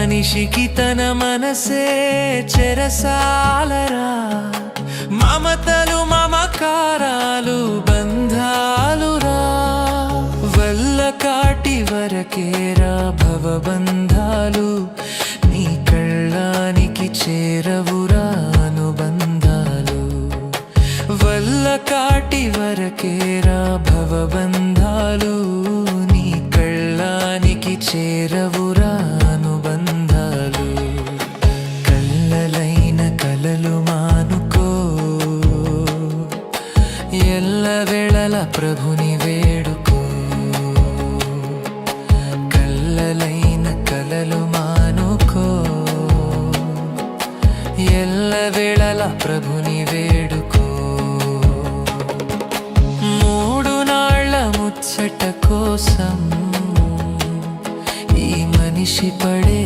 మనిషికి తన మనసే చెరసాలరా, మమతలు మమకారాలు బంధాలురా, వల్ల కాటి వరకేరా భవబంధాలు, నీ కళ్ళానికి చేరవురా అనుబంధాలు, వల్ల కాటి వరకేరా భవబంధాలు, నీ కళ్ళానికి చేరవురా అనుబంధాలు. కళ్ళలైన కలలు మానుకో, ఎల్లవేళల ప్రభుని వేడుకో. కళ్ళలైన కలలు మానుకో, ఎల్లవేళల ప్రభుని వేడుకో. మూడు నాళ్ళ ముచ్చట కోసం ఈ మనిషి పడే